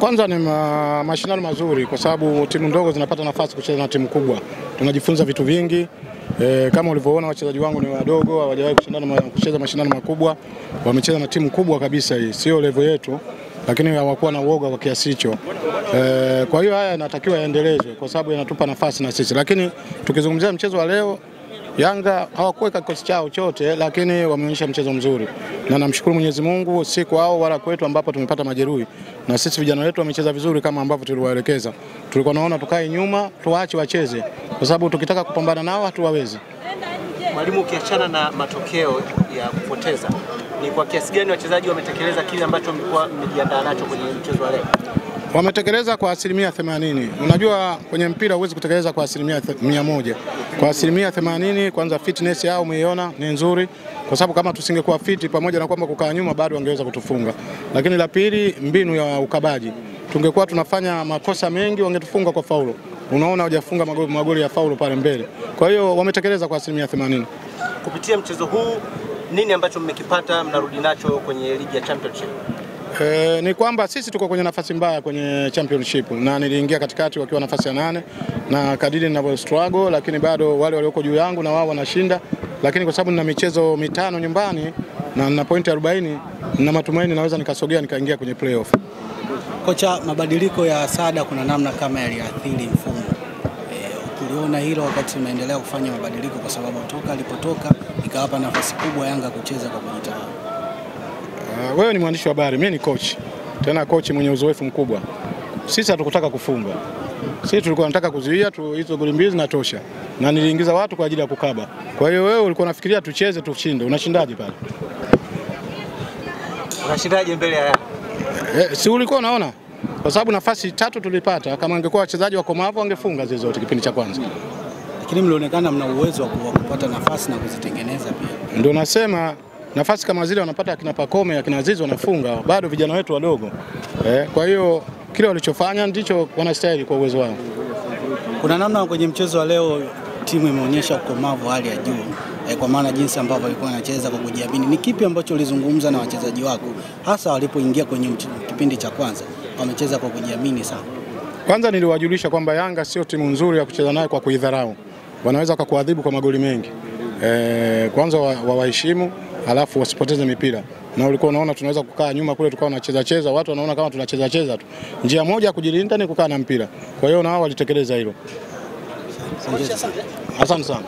Kwanza ni mashindano mazuri kwa sababu timu ndogo zinapata nafasi kucheza na timu kubwa. Tunajifunza vitu vingi. Kama ulivyoona wachezaji wangu ni wadogo, hawajawahi kucheza mashindano makubwa. Wamecheza na timu kubwa kabisa, hii sio level yetu, lakini hawakuwa na uoga kwa kiasi hicho. Kwa hiyo haya yanatakiwa yaendelezwe kwa sababu yanatupa nafasi na sisi. Lakini tukizungumzia mchezo wa leo, Yanga hawakuweka kikosi chao chote, lakini wameonyesha mchezo mzuri. Na namshukuru Mwenyezi Mungu, si kwao wala kwetu ambapo tumepata majeruhi. Na sisi vijana wetu wamecheza vizuri kama ambavyo tuliwaelekeza. Tulikuwa naona tukae nyuma, tuache wacheze. Kwa sababu tukitaka kupambana nao hatuwawezi. Mwalimu, ukiachana na matokeo ya kupoteza, ni kwa kiasi gani wachezaji wametekeleza kile ambacho mlikuwa mmejiandaa nacho kwenye mchezo wa leo? Wametekeleza kwa 80%. Unajua kwenye mpira huwezi kutekeleza kwa 100%. Kwa 80%, kwanza fitness yao umeiona ni nzuri, kwa sababu kama tusingekuwa fit pamoja na kwamba kukaa nyuma bado wangeweza kutufunga. Lakini la pili, mbinu ya ukabaji. Tungekuwa tunafanya makosa mengi wangetufunga kwa faulo. Unaona hawajafunga magoli ya faulo pale mbele. Kwa hiyo wametekeleza kwa 80%. Kupitia mchezo huu nini ambacho mmekipata mnarudi nacho kwenye ligi ya Championship? Ni kwamba sisi tuko kwenye nafasi mbaya kwenye Championship na niliingia katikati wakiwa nafasi ya 8 na kadiri ninavyo struggle, lakini bado wale walioko juu yangu na wao wanashinda, lakini kwa sababu nina michezo 5 nyumbani na nina pointi 40 na matumaini naweza nikasogea nikaingia kwenye playoff. Kocha, mabadiliko ya Sada kuna namna kama yaliathiri mfumo. Tuliona hilo wakati unaendelea kufanya mabadiliko, kwa sababu toka alipotoka ikawapa nafasi kubwa Yanga kucheza kwa kujitawala. Wewe ni mwandishi wa habari, mimi ni coach. Tena coach mwenye uzoefu mkubwa. Sisi hatukutaka kufunga. Sisi tulikuwa tunataka kuzuia hizo goli mbili na tosha. Na niliingiza watu kwa ajili ya kukaba. Kwa hiyo wewe ulikuwa unafikiria tucheze tushinde. Unashindaje pale? Unashindaje mbele ya Yanga? Si ulikuwa unaona? Kwa sababu nafasi 3 tulipata, kama angekuwa wachezaji wakomavu wangefunga zile zote kipindi cha kwanza. Lakini mlionekana mna uwezo wa kupata nafasi na kuzitengeneza pia. Ndio nasema nafasi kama zile wanapata akina Pacome, akina Azizi wanafunga, bado vijana wetu wadogo. Kwa hiyo kile walichofanya ndicho wanastahili kwa uwezo wao. Kuna namna kwenye mchezo wa leo timu imeonyesha ukomavu hali ya juu, kwa maana jinsi ambavyo walikuwa wanacheza kwa kujiamini. Ni kipi ambacho ulizungumza na wachezaji wako hasa walipoingia kwenye kipindi cha kwanza? Wamecheza kwa kujiamini sana. Kwanza niliwajulisha kwamba Yanga sio timu nzuri ya kucheza nayo kwa kuidharau. Wanaweza kukuadhibu kwa magoli mengi. Kwanza waheshimu, alafu wasipoteze mipira. Na ulikuwa unaona tunaweza kukaa nyuma kule tukawa tunacheza, watu wanaona kama tunacheza tu. Njia moja ya kujilinda ni kukaa na mpira. Kwa hiyo na wao walitekeleza hilo. Asante sana.